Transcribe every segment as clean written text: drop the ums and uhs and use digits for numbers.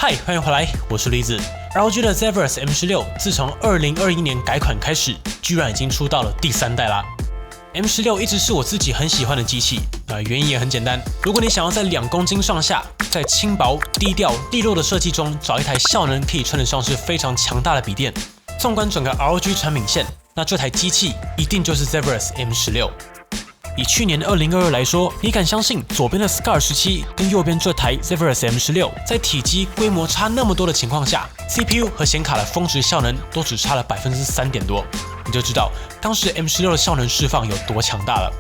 嗨，欢迎回来，我是栗子。ROG 的 Zephyrus M16自从2021年改款开始，居然已经出到了第3代啦。M16一直是我自己很喜欢的机器，原因也很简单，如果你想要在2公斤上下，在轻薄、低调、利落的设计中找一台效能可以称得上是非常强大的笔电，纵观整个 ROG 产品线，那这台机器一定就是 Zephyrus M16。以去年2022来说，你敢相信左边的 Scar 17跟右边这台 Zephyrus M16在体积规模差那么多的情况下 ，CPU 和显卡的峰值效能都只差了3%多，你就知道当时 M16的效能释放有多强大了。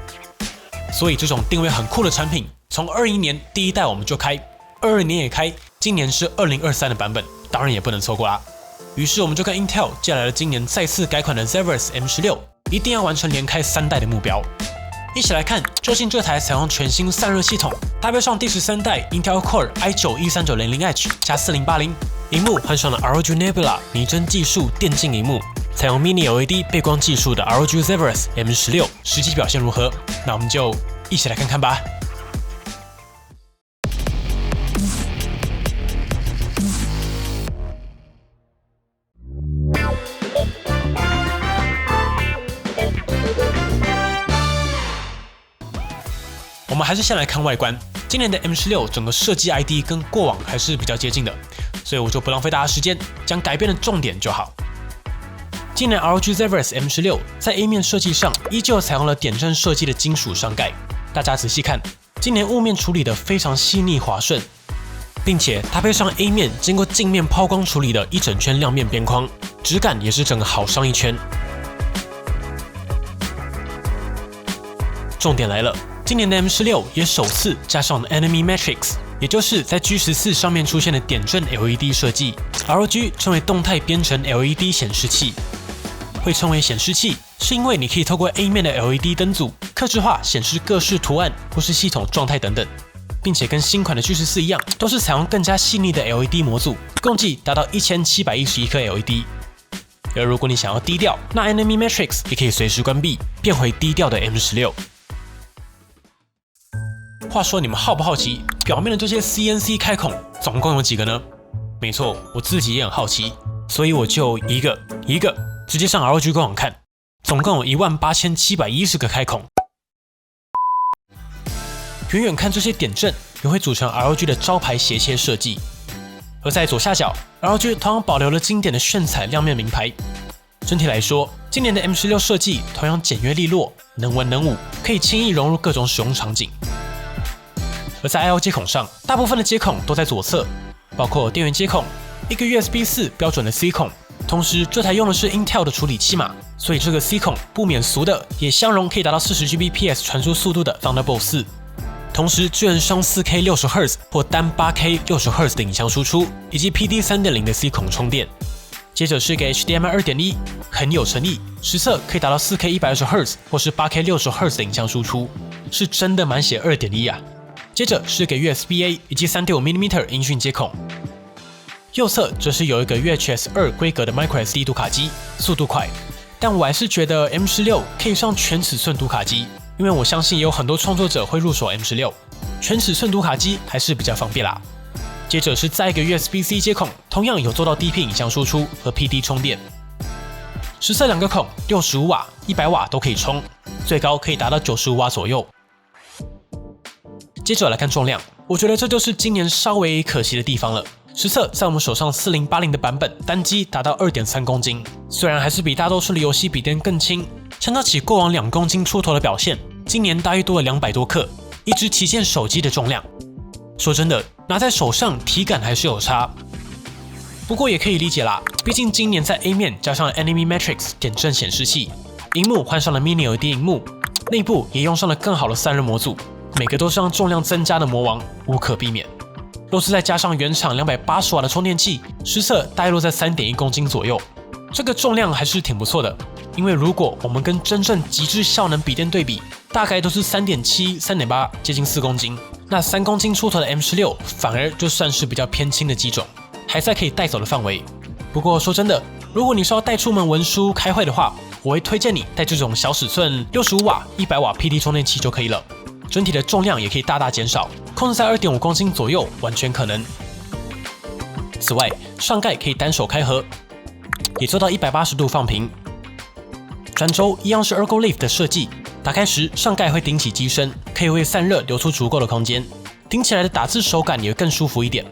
所以这种定位很酷的产品，从21年第1代我们就开，22年也开，今年是2023的版本，当然也不能错过啦。于是我们就跟 Intel 借来了今年再次改款的 Zephyrus M16，一定要完成连开3代的目标。一起来看，究竟这台采用全新散热系统，搭配上第13代 Intel Core i9-13900H 加4080，萤幕换上了 ROG Nebula 拟真技术电竞萤幕，采用 Mini LED 背光技术的 ROG Zephyrus M16，实际表现如何？那我们就一起来看看吧。我们还是先来看外观。今年的 M16 整个设计 ID 跟过往还是比较接近的，所以我就不浪费大家时间，讲改变的重点就好。今年 ROG Zephyrus M16 在 A 面设计上依旧采用了点阵设计的金属上盖，大家仔细看，今年雾面处理的非常细腻滑顺，并且搭配上 A 面经过镜面抛光处理的一整圈亮面边框，质感也是整个好上一圈。重点来了。今年的 M16 也首次加上了 Enemy Matrix， 也就是在 G14 上面出现的点阵 LED 设计 ，ROG 称为动态编程 LED 显示器。会称为显示器，是因为你可以透过 A 面的 LED 灯组，客制化显示各式图案或是系统状态等等，并且跟新款的 G14 一样，都是采用更加细腻的 LED 模组，共计达到1711颗 LED。而如果你想要低调，那 Enemy Matrix 也可以随时关闭，变回低调的 M16。话说你们好不好奇，表面的这些 CNC 开孔总共有几个呢？没错，我自己也很好奇，所以我就一个直接上 ROG 官网看，总共有18710个开孔。远远看这些点阵也会组成 ROG 的招牌斜切设计，而在左下角 ，ROG 同样保留了经典的炫彩亮面名牌。整体来说，今年的 M16 设计同样简约利落，能文能武，可以轻易融入各种使用场景。而在 I/O 接孔上，大部分的接孔都在左侧，包括电源接孔、一个 USB 4标准的 C 孔，同时这台用的是 Intel 的处理器码，所以这个 C 孔不免俗的也相容可以达到40Gbps 传输速度的 Thunderbolt 4，同时支援双 4K 60Hz 或单 8K 60Hz 的影像输出，以及 PD 3.0 的 C 孔充电。接着是一个 HDMI 2.1， 很有诚意，实测可以达到 4K 120Hz 或是 8K 60Hz 的影像输出，是真的满血 2.1 啊。接着是个 USB-A 以及 3.5mm 音讯接孔，右侧则是有一个 UHS 2规格的 microSD 读卡机，速度快，但我还是觉得 M16 可以上全尺寸读卡机，因为我相信也有很多创作者会入手 M16， 全尺寸读卡机还是比较方便啦。接着是再一个 USB-C 接孔，同样有做到 DP 影像输出和 PD 充电，实测2个孔65瓦、100瓦都可以充，最高可以达到95瓦左右。接着来看重量，我觉得这就是今年稍微可惜的地方了。实测在我们手上4080的版本，单机达到 2.3 公斤，虽然还是比大多数的游戏笔电更轻，相较起过往2公斤出头的表现，今年大约多了200多克，一只旗舰手机的重量。说真的，拿在手上体感还是有差，不过也可以理解啦，毕竟今年在 A 面加上了 Enemy Matrix 点阵显示器，萤幕换上了 Mini LED 萤幕，内部也用上了更好的散热模组。每个都是让重量增加的魔王，无可避免。若是再加上原厂280瓦的充电器，实测大约落在 3.1 公斤左右。这个重量还是挺不错的，因为如果我们跟真正极致效能笔电对比，大概都是 3.7、3.8，接近4公斤。那3公斤出头的 M16 反而就算是比较偏轻的机种，还在可以带走的范围。不过说真的，如果你是要带出门文书开会的话，我会推荐你带这种小尺寸65瓦、100瓦 PD 充电器就可以了。整体的重量也可以大大减少，控制在 2.5 公斤左右完全可能。此外，上盖可以单手开合，也做到180度放平。转轴一样是 ErgoLift 的设计，打开时上盖会顶起机身，可以为散热留出足够的空间，顶起来的打字手感也会更舒服一点。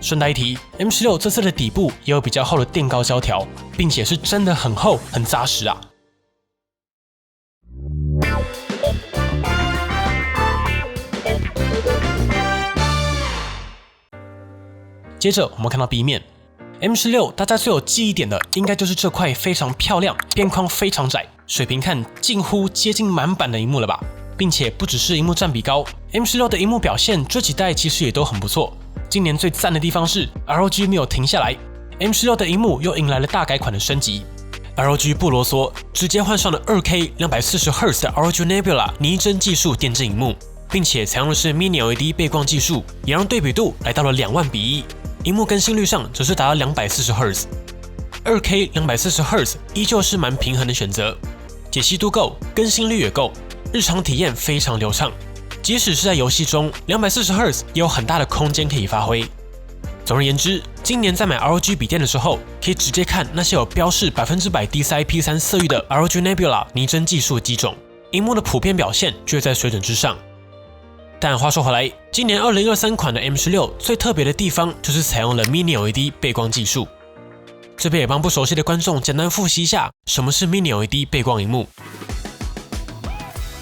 顺带一提 ，M16 这次的底部也有比较厚的垫高胶条，并且是真的很厚、很扎实啊。接着我们看到 B 面 ，M16 大家最有记忆点的，应该就是这块非常漂亮、边框非常窄、水平看近乎接近满版的萤幕了吧？并且不只是萤幕占比高 ，M16 的萤幕表现这几代其实也都很不错。今年最赞的地方是 ROG 没有停下来 ，M16 的萤幕又迎来了大改款的升级。ROG 不啰嗦，直接换上了 2K 240Hz 的 ROG Nebula 拟真技术电竞萤幕，并且采用的是 Mini LED 背光技术，也让对比度来到了200:1。萤幕更新率上则是达到240Hz。2K 240Hz 依旧是蛮平衡的选择，解析度够，更新率也够，日常体验非常流畅。即使是在游戏中，240Hz 也有很大的空间可以发挥。总而言之，今年在买 ROG 笔电的时候，可以直接看那些有标示100% DCI-P3 色域的 ROG Nebula 拟真技术机种，萤幕的普遍表现就在水准之上。但话说回来，今年2023款的 M16 最特别的地方就是采用了 Mini LED 背光技术。这边也帮不熟悉的观众简单复习一下什么是 Mini LED 背光萤幕。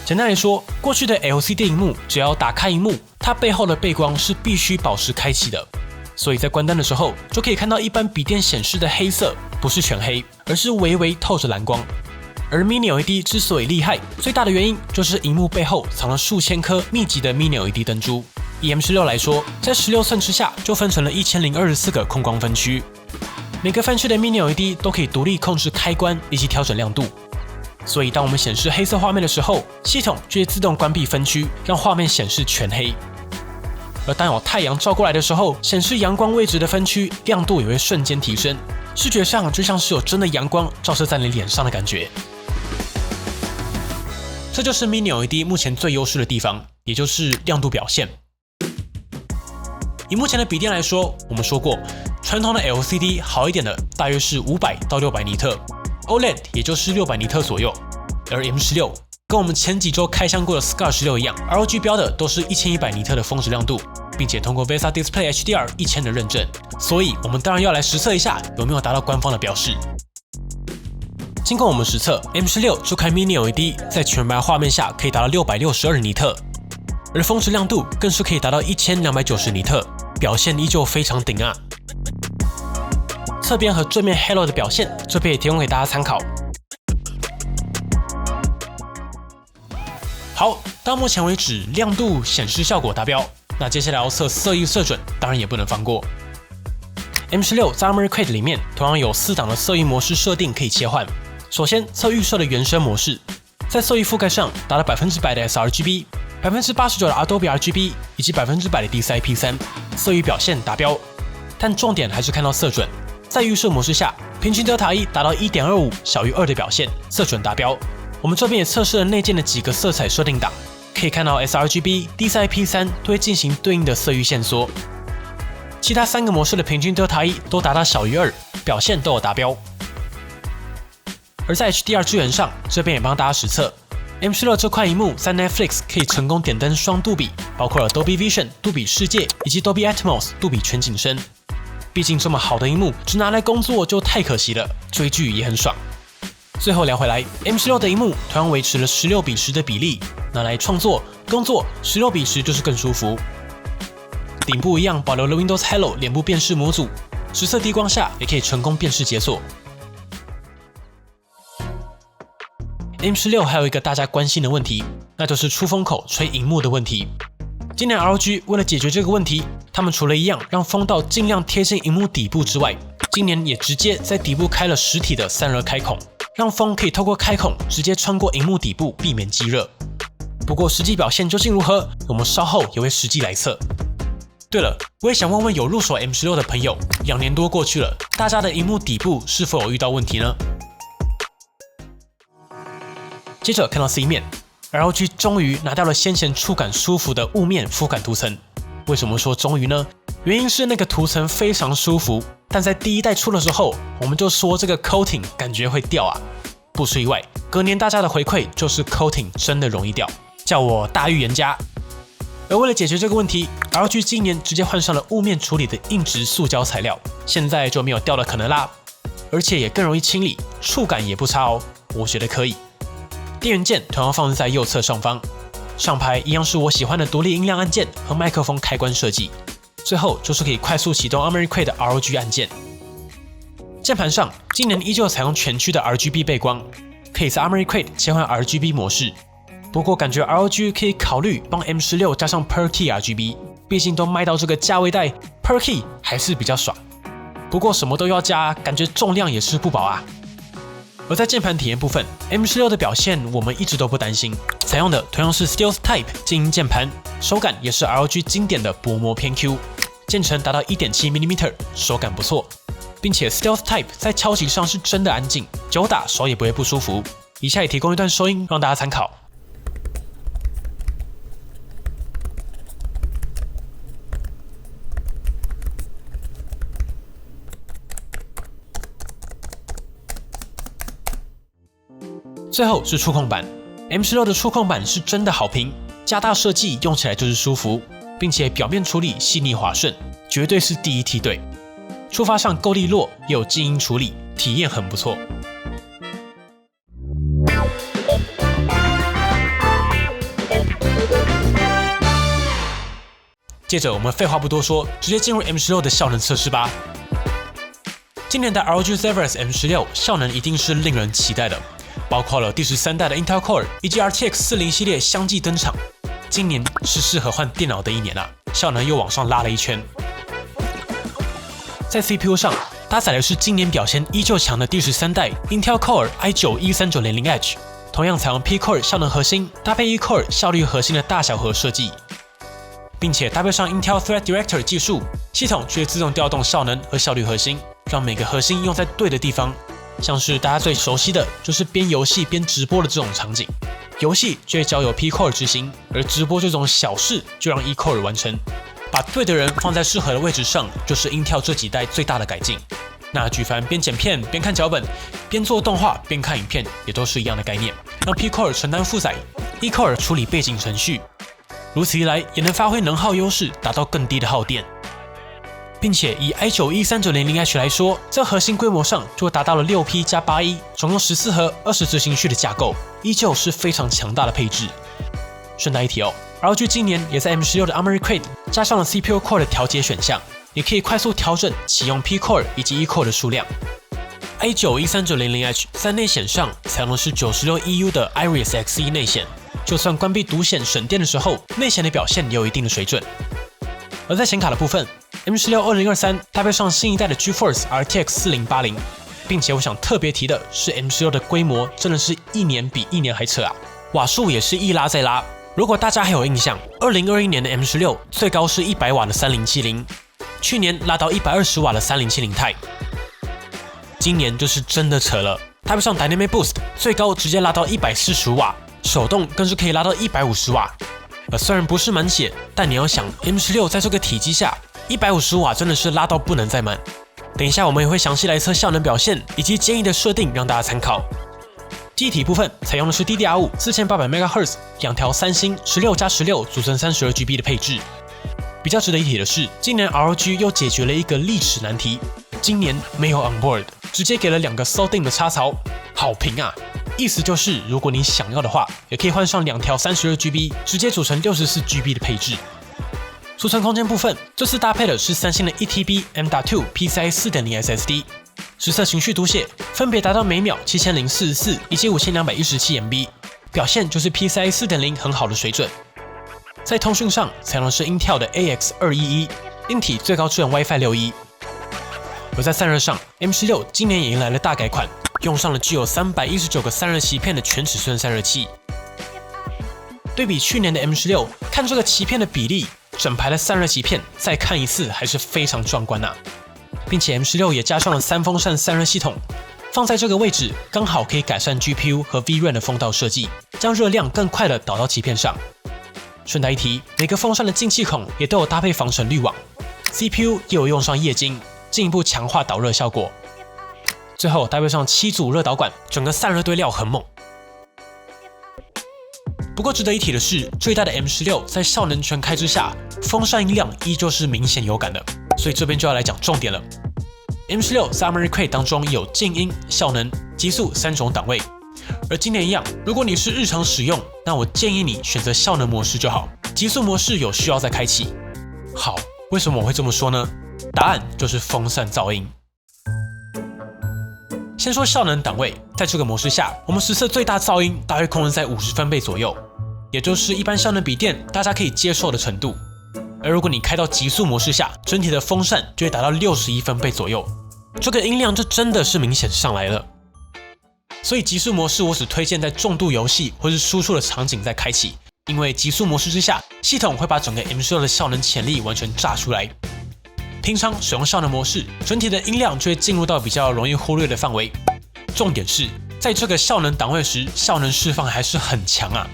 简单来说，过去的 LCD 萤幕只要打开萤幕，它背后的背光是必须保持开启的，所以在关灯的时候就可以看到一般笔电显示的黑色不是全黑，而是微微透着蓝光。而 Mini LED 之所以厉害，最大的原因就是萤幕背后藏了数千颗密集的 Mini LED 灯珠。以 M16 来说，在16寸之下就分成了1024个控光分区，每个分区的 Mini LED 都可以独立控制开关以及调整亮度。所以当我们显示黑色画面的时候，系统就会自动关闭分区，让画面显示全黑。而当有太阳照过来的时候，显示阳光位置的分区亮度也会瞬间提升，视觉上就像是有真的阳光照射在你脸上的感觉。这就是 Mini LED 目前最优势的地方，也就是亮度表现。以目前的笔电来说，我们说过，传统的 LCD 好一点的大约是500到600尼特。OLED 也就是600尼特左右，而 M16 跟我们前几周开箱过的 Scar 16一样 ，ROG 标的都是1100尼特的峰值亮度，并且通过 VESA Display HDR 1000的认证，所以我们当然要来实测一下有没有达到官方的标示。经过我们实测 ，M16 这块 Mini LED 在全白画面下可以达到662尼特，而峰值亮度更是可以达到1290尼特，表现依旧非常顶啊。侧边和正面 Halo 的表现，这边也提供给大家参考。好，到目前为止，亮度、显示效果达标。那接下来要测色域色准，当然也不能放过。M16 在 Armoury Crate 里面同样有4档的色域模式设定可以切换。首先测预设的原生模式，在色域覆盖上达到100%的 sRGB、89%的 Adobe RGB 以及100%的 DCI-P3， 色域表现达标。但重点还是看到色准。在预设模式下，平均德塔1达到 1.25 小于2的表现，色准达标。我们这边也测试了内建的几个色彩设定档，可以看到 sRGB、DCI-P3 都会进行对应的色域限缩。其他3个模式的平均德塔1都达到小于2，表现都有达标。而在 HDR 支援上，这边也帮大家实测 M16 这块萤幕在 Netflix 可以成功点灯双杜比，包括了 Dolby Vision 杜比世界以及 Dolby Atmos 杜比全景声。毕竟这么好的萤幕，只拿来工作就太可惜了，追剧也很爽。最后聊回来 ，M16 的萤幕同样维持了16:10的比例，拿来创作、工作16:10就是更舒服。顶部一样保留了 Windows Hello 脸部辨识模组，实测低光下也可以成功辨识解锁。M16 还有一个大家关心的问题，那就是出风口吹萤幕的问题。今年 ROG 为了解决这个问题，他们除了一样让风道尽量贴近萤幕底部之外，今年也直接在底部开了实体的散热开孔，让风可以透过开孔直接穿过萤幕底部，避免积热。不过实际表现究竟如何，我们稍后也会实际来测。对了，我也想问问有入手 M16 的朋友，2年多过去了，大家的萤幕底部是否有遇到问题呢？接着看到 C 面。ROG 终于拿掉了先前触感舒服的雾面肤感涂层。为什么说终于呢？原因是那个涂层非常舒服，但在第一代出的时候，我们就说这个 coating 感觉会掉啊。不出意外，隔年大家的回馈就是 coating 真的容易掉，叫我大预言家。而为了解决这个问题 ，ROG 今年直接换上了雾面处理的硬质塑胶材料，现在就没有掉的可能啦，而且也更容易清理，触感也不差哦，我觉得可以。电源键同样放在右侧上方，上排一样是我喜欢的独立音量按键和麦克风开关设计，最后就是可以快速启动 Ameriquid 的 ROG 按键。键盘上今年依旧采用全区的 RGB 背光，可以在 Ameriquid 切换 RGB 模式。不过感觉 ROG 可以考虑帮 M16 加上 PerKey RGB， 毕竟都卖到这个价位带 ，PerKey 还是比较爽。不过什么都要加，感觉重量也是不保啊。而在键盘体验部分 ，M16 的表现我们一直都不担心，采用的同样是 Stealth Type 静音键盘，手感也是 ROG 经典的薄膜偏 Q， 键程达到 1.7mm， 手感不错。并且 Stealth Type 在敲击上是真的安静，久打手也不会不舒服。以下也提供一段收音让大家参考。最后是触控板 ，M16 的触控板是真的好评，加大设计用起来就是舒服，并且表面处理细腻滑顺，绝对是第一梯队。触发上够利落，也有静音处理，体验很不错。接着我们废话不多说，直接进入 M16 的效能测试吧。今年的 ROG Zephyrus M16 效能一定是令人期待的，包括了第13代的 Intel Core 以及 RTX 40系列相继登场。今年是适合换电脑的一年啊，效能又往上拉了一圈。在 CPU 上，搭载的是今年表现依旧强的第13代 Intel Core i9-13900H， 同样采用 P-Core 效能核心搭配 E-Core 效率核心的大小核设计，并且搭配上 Intel Thread Director 技术，系统就会自动调动效能和效率核心，让每个核心用在对的地方。像是大家最熟悉的就是边游戏边直播的这种场景，游戏就会交由 P-Core 执行，而直播这种小事就让 E-Core 完成。把对的人放在适合的位置上，就是 Intel 这几代最大的改进。那举凡边剪片边看脚本，边做动画边看影片，也都是一样的概念，让 P-Core 承担负载 ，E-Core 处理背景程序。如此一来，也能发挥能耗优势，达到更低的耗电。并且以 i9-13900H 来说，在核心规模上就达到了6P 加81，总共14核20执行序的架构，依旧是非常强大的配置。顺带一提哦，ROG 今年也在 M16 的 Ameriquid 加上了 CPU Core 的调节选项，也可以快速调整启用 P-Core 以及 E-Core 的数量。i9-13900H 在内显上采用的是96EU 的 Iris Xe 内显，就算关闭独显省电的时候，内显的表现也有一定的水准。而在显卡的部分 ，M16 2023搭配上新一代的 GeForce RTX 4080，并且我想特别提的是 M16 的规模真的是一年比一年还扯啊，瓦数也是一拉再拉。如果大家还有印象，2021年的 M16 最高是100瓦的3070，去年拉到120瓦的3070 Ti， 今年就是真的扯了，搭配上 Dynamic Boost， 最高直接拉到145瓦，手动更是可以拉到150瓦。虽然不是满血，但你要想 M16 在这个体积下，150瓦真的是拉到不能再满。等一下我们也会详细来测效能表现以及建议的设定，让大家参考。记忆体部分采用的是 DDR5 4800MHz 2条3星16+16组成 32GB 的配置。比较值得一提的是，今年 ROG 又解决了一个历史难题，今年没有 Onboard， 直接给了2个 SODIMM 的插槽，好评啊！意思就是如果你想要的话，也可以换上2条32GB， 直接组成64GB 的配置。储存空间部分，这次搭配的是三星的 1TB M.2 PCIe 4.0 SSD。实测情绪读写分别达到每秒7044以及5217 MB， 表现就是 PCIe 4.0 很好的水准。在通讯上采用的是 Intel 的 AX211， 硬体最高支援 WiFi 6E。而在散热上 ，M16 今年也迎来了大改款，用上了具有319个散热鳍片的全尺寸散热器。对比去年的 M16， 看这个鳍片的比例，整排的散热鳍片再看一次还是非常壮观啊！并且 M16 也加上了3风扇散热系统，放在这个位置刚好可以改善 GPU 和 VRAM 的风道设计，将热量更快的导到鳍片上。顺带一提，每个风扇的进气孔也都有搭配防尘滤网， CPU 也有用上液晶，进一步强化导热效果。最后搭配上7组热导管，整个散热堆料很猛。不过值得一提的是，最大的 M16在效能全开之下，风扇音量依旧是明显有感的，所以这边就要来讲重点了。M16 在 Armoury Crate 当中有静音、效能、极速3种档位，而今年一样，如果你是日常使用，那我建议你选择效能模式就好，极速模式有需要再开启。好，为什么我会这么说呢？答案就是风扇噪音。先说效能档位，在这个模式下，我们实测最大噪音大约控制在50分贝左右，也就是一般效能笔电大家可以接受的程度。而如果你开到极速模式下，整体的风扇就会达到61分贝左右，这个音量就真的是明显上来了。所以极速模式我只推荐在重度游戏或是输出的场景再开启，因为极速模式之下，系统会把整个 M16 的效能潜力完全炸出来。平常使用效能模式，整体的音量就会进入到比较容易忽略的范围。重点是，在这个效能档位时，效能释放还是很强啊。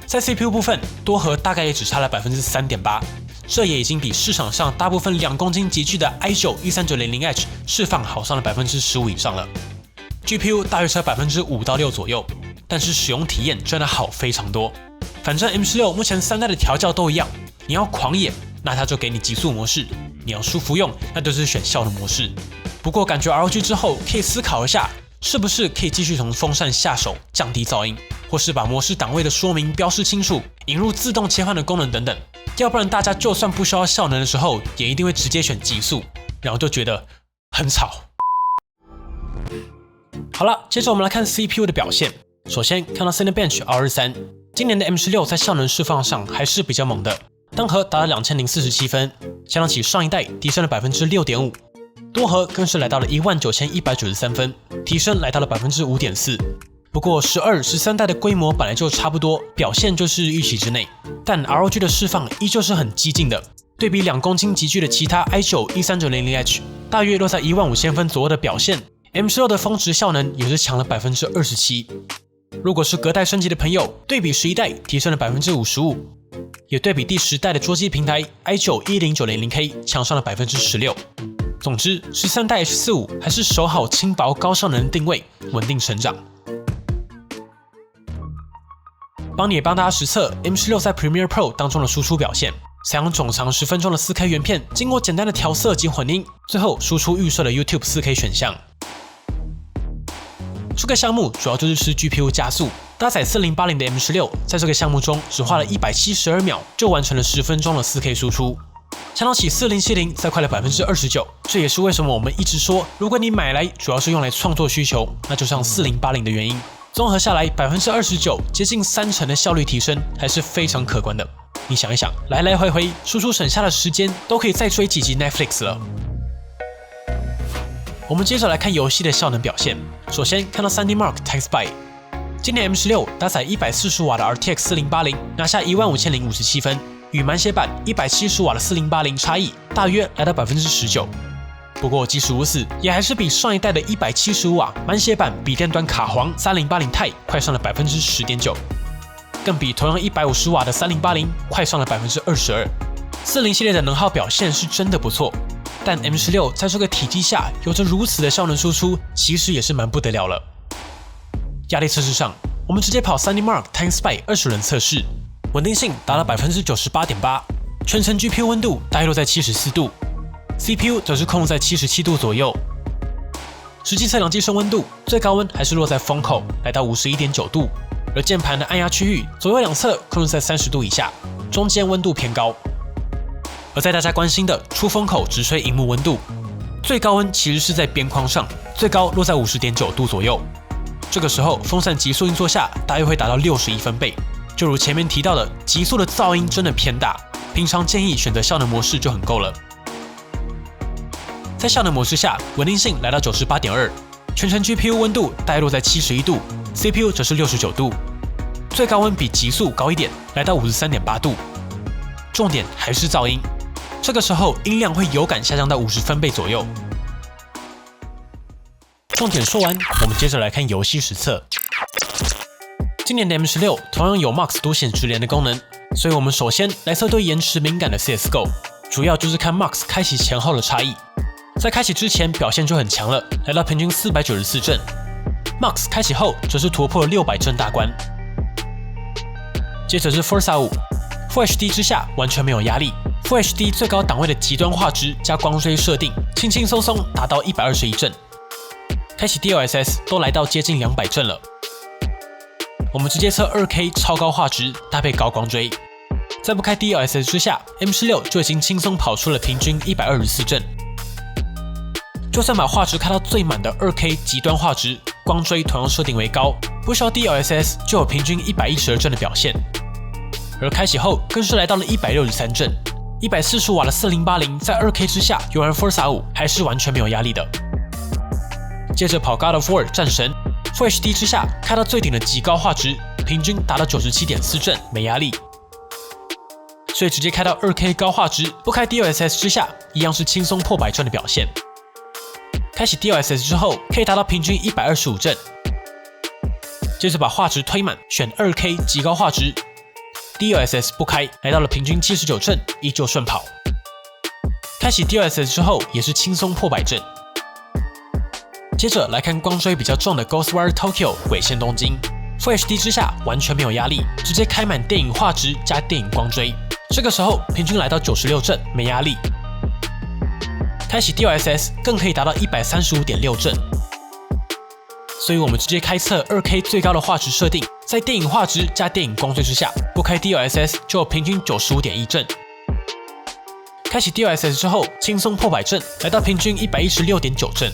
在 CPU 部分，多核大概也只差了 3.8%， 这也已经比市场上大部分2公斤级距的 i9 13900H 释放好上了 15% 以上了。GPU 大约差5%到6%左右，但是使用体验真的好非常多。反正 M16 目前3代的调教都一样，你要狂野，那它就给你极速模式；你要舒服用，那就是选效能模式。不过感觉 ROG 之后可以思考一下，是不是可以继续从风扇下手，降低噪音，或是把模式档位的说明标示清楚，引入自动切换的功能等等。要不然大家就算不需要效能的时候，也一定会直接选极速，然后就觉得很吵。好了，接着我们来看 CPU 的表现。首先看到 Cinebench R23， 今年的 M16 在效能释放上还是比较猛的，单核达了2047分，相当起上一代提升了 6.5%， 多核更是来到了19193分，提升来到了 5.4%。不过12、13代的规模本来就差不多，表现就是预期之内，但 ROG 的释放依旧是很激进的。对比2公斤级距的其他 i9 13900H， 大约落在15000分左右的表现， M16 的峰值效能也是强了 27%。如果是隔代升级的朋友，对比11代提升了 55%， 也对比第10代的桌机平台 i9 10900K 强上了 16%。总之13代 H45 还是守好轻薄高效能的定位，稳定成长。帮大家实测 M16 在 Premiere Pro 当中的输出表现，采用总长10分钟的 4K 原片，经过简单的调色及混音，最后输出预设的 YouTube 4K 选项。这个项目主要就是吃 GPU 加速，搭载4080的 M16， 在这个项目中只花了172秒就完成了10分钟的 4K 输出，相当起4070再快了 29%。这也是为什么我们一直说，如果你买来主要是用来创作需求，那就上4080的原因。综合下来 29%， 接近30%的效率提升，还是非常可观的。你想一想，来来回回输出省下的时间，都可以再追几集 Netflix 了。我们接着来看游戏的效能表现。首先看到 3D Mark Time Spy， 今年 M16 搭载140瓦的 RTX 4080，拿下15057分，与满血版170瓦的4080差异大约来到 19%。不过即使如此，也还是比上一代的175瓦满血版笔电端卡皇3080 Ti 快上了 10.9%， 更比同样150瓦的3080快上了 22%。40系列的能耗表现是真的不错，但 M16 在这个体积下有着如此的效能输出，其实也是蛮不得了了。压力测试上，我们直接跑 3D Mark Time Spy 20轮测试，稳定性达到 98.8%， 全程 GPU 温度大约落在74度。CPU 则是控在77度左右，实际测量机身温度最高温还是落在风口，来到 51.9 度，而键盘的按压区域左右两侧控制在30度以下，中间温度偏高。而在大家关心的出风口直吹萤幕温度，最高温其实是在边框上，最高落在 50.9 度左右。这个时候风扇急速运作下，大约会达到61分贝。就如前面提到的，急速的噪音真的偏大，平常建议选择效能模式就很够了。在效能模式下，稳定性来到 98.2%， 全程 GPU 温度大约落在71度， CPU 则是69度，最高温比极速高一点，来到 53.8 度。重点还是噪音，这个时候音量会有感下降到50分贝左右。重点说完，我们接着来看游戏实测。今年的 M16 同样有 Max 独显直连的功能，所以我们首先来测对延迟敏感的 CSGO。主要就是看 Max 开启前后的差异。在开启之前表现就很强了，来到平均494帧。Max 开启后则是突破了600帧大关。接着是 Forza 5 ，Full HD 之下完全没有压力。Full HD 最高档位的极端画质加光追设定，轻轻松松达到121帧。开启 DLSS 都来到接近200帧了。我们直接测 2K 超高画质搭配高光追，在不开 DLSS 之下 ，M16 就已经轻松跑出了平均124帧。就算把画质开到最满的 2K 极端画质，光追同样设定为高，不需要 DLSS 就有平均112帧的表现。而开启后更是来到了163帧，145瓦的4080在 2K 之下，游玩 Forza 5还是完全没有压力的。接着跑 God of War 战神 ，Full HD 之下开到最顶的极高画质，平均达到97.4帧，没压力。所以直接开到 2K 高画质，不开 DLSS 之下，一样是轻松破100帧的表现。开启 DLSS 之后，可以达到平均125帧。接着把画质推满，选 2K 极高画质 ，DLSS 不开，来到了平均79帧，依旧顺跑。开启 DLSS 之后，也是轻松破100帧。接着来看光追比较重的 Ghostwire Tokyo 鬼线东京 ，Full HD 之下完全没有压力，直接开满电影画质加电影光追，这个时候平均来到96帧，没压力。开启 DLSS 更可以达到135.6帧，所以我们直接开测 2K 最高的画质设定，在电影画质加电影光追之下，不开 DLSS 就有平均95.1帧。开启 DLSS 之后，轻松破100帧，来到平均116.9帧。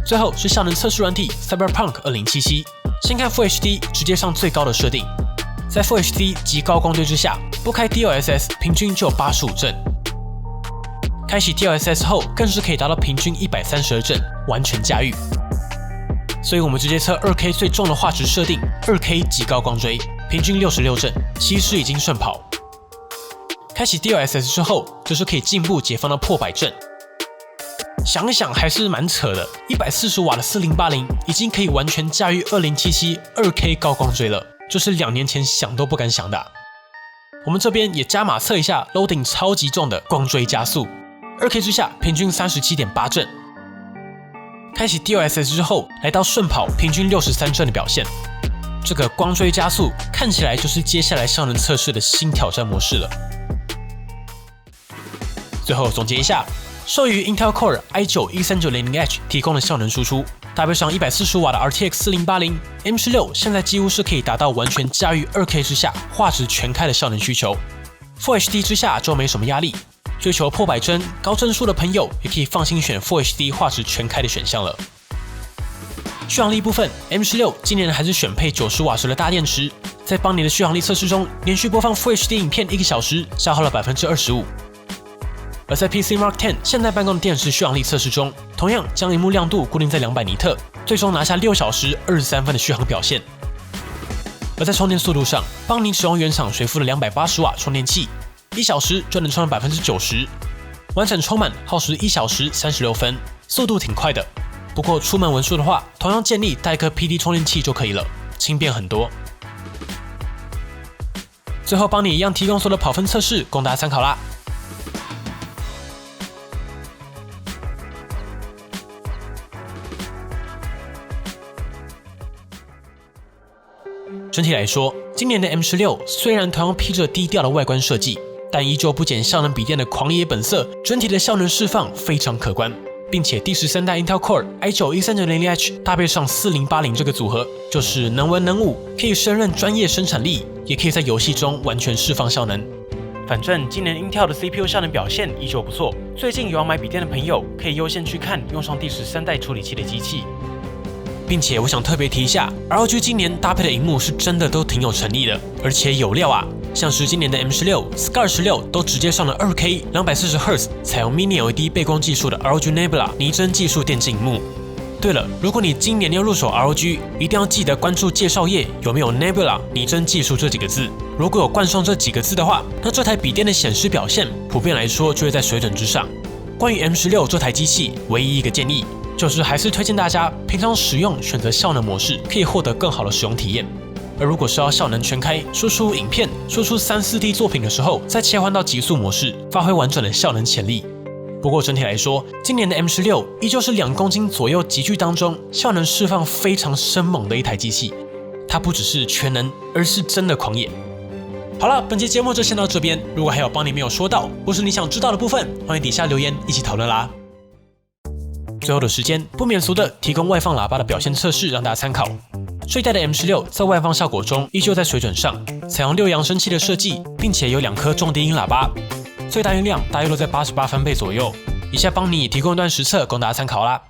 最后是效能测试软体 Cyberpunk 2077，先看 Full HD 直接上最高的设定，在 Full HD 极高光追之下，不开 DLSS 平均就有85帧。开启 DLSS 后，更是可以达到平均132帧，完全驾驭。所以我们直接测 2K 最重的画质设定 ，2K 极高光追，平均66帧，其实已经顺跑。开启 DLSS 之后，就是可以进步解放到破100帧。想一想还是蛮扯的，140瓦的4080已经可以完全驾驭2077 2K 高光追了，这是2年前想都不敢想的。我们这边也加码测一下 loading 超级重的光追加速。2K 之下平均37.8帧，开启 DLSS 之后，来到顺跑平均63帧的表现。这个光追加速看起来就是接下来效能测试的新挑战模式了。最后总结一下，受益于 Intel Core i9-13900H 提供的效能输出，搭配上145瓦的 RTX 4080，M16 现在几乎是可以达到完全驾驭 2K 之下画质全开的效能需求。Full HD 之下就没什么压力。追求破100帧、高帧数的朋友，也可以放心选 Full HD 画质全开的选项了。续航力部分 ，M16 今年还是选配90瓦时的大电池，在邦尼的续航力测试中，连续播放 Full HD 影片1个小时，消耗了25%。而在 PC Mark 10现代办公的电池续航力测试中，同样将萤幕亮度固定在200尼特，最终拿下6小时23分的续航表现。而在充电速度上，邦尼使用原厂随附的280瓦充电器。1小时就能充到90%，完整充满耗时1小时36分，速度挺快的。不过出门文书的话，同样建议带一颗 PD 充电器就可以了，轻便很多。最后帮你一样提供所有的跑分测试供大家参考啦。整体来说，今年的 M16 虽然同样披着低调的外观设计，但依旧不减效能笔电的狂野本色，整体的效能释放非常可观，并且第13代 Intel Core i9-13900H 搭配上4080这个组合，就是能文能武，可以胜任专业生产力，也可以在游戏中完全释放效能。反正今年 Intel 的 CPU 效能表现依旧不错，最近有要买笔电的朋友，可以优先去看用上第13代处理器的机器。并且我想特别提一下 ，ROG 今年搭配的萤幕是真的都挺有诚意的，而且有料啊！像是今年的 M16、SCAR16 都直接上了 2K 240Hz 采用 Mini LED 背光技术的 ROG Nebula 拟真技术电竞萤幕。对了，如果你今年要入手 ROG， 一定要记得关注介绍页有没有 Nebula 拟真技术这几个字。如果有冠上这几个字的话，那这台笔电的显示表现普遍来说就会在水准之上。关于 M16 这台机器，唯一一个建议。就是还是推荐大家平常使用选择效能模式，可以获得更好的使用体验。而如果是要效能全开，输出影片、输出3、4D 作品的时候，再切换到极速模式，发挥完整的效能潜力。不过整体来说，今年的 M16依旧是2公斤左右级距当中效能释放非常生猛的一台机器。它不只是全能，而是真的狂野。好了，本期节目就先到这边。如果还有帮你没有说到，或是你想知道的部分，欢迎底下留言一起讨论啦。最后的时间，不免俗的提供外放喇叭的表现测试让大家参考。这一代的 M16在外放效果中依旧在水准上，采用6扬声器的设计，并且有2颗重低音喇叭。最大音量大约落在88分贝左右。以下帮你提供一段实测供大家参考啦。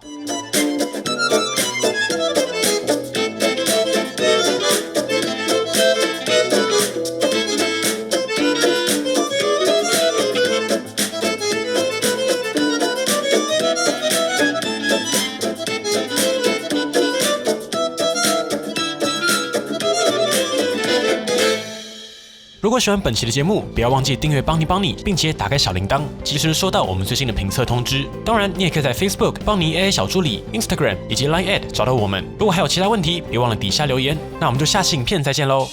如果喜欢本期的节目，不要忘记订阅邦尼，并且打开小铃铛，及时收到我们最新的评测通知。当然，你也可以在 Facebook 邦尼 AI 小助理、Instagram 以及 Line@ 找到我们。如果还有其他问题，别忘了底下留言。那我们就下期影片再见喽。